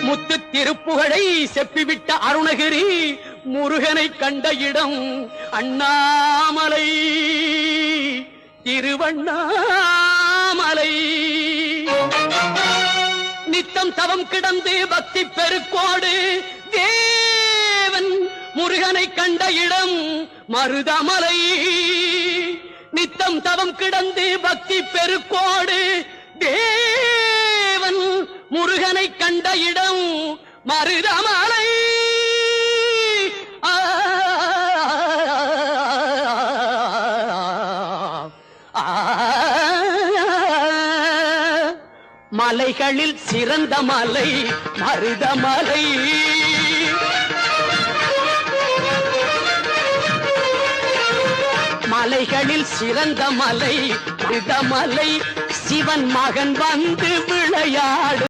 முத்து திருப்புகழை செப்பிவிட்ட அருணகிரி முருகனை கண்ட இடம் அண்ணாமலை திருவண்ணாமலை. நித்தம் தவம் கிடந்து பக்தி பெருக்கோடு தேவன் முருகனை கண்ட இடம் மருதமலை. நித்தம் தவம் கிடந்து பக்தி பெருக்கோடு தேவன் முருகனை கண்ட இடம் மருதமலை. மலைகளில் சிறந்த மலை மருதமலை. மலைகளில் சிறந்த மலை மருதமலை. சிவன் மகன் வந்து விளையாடு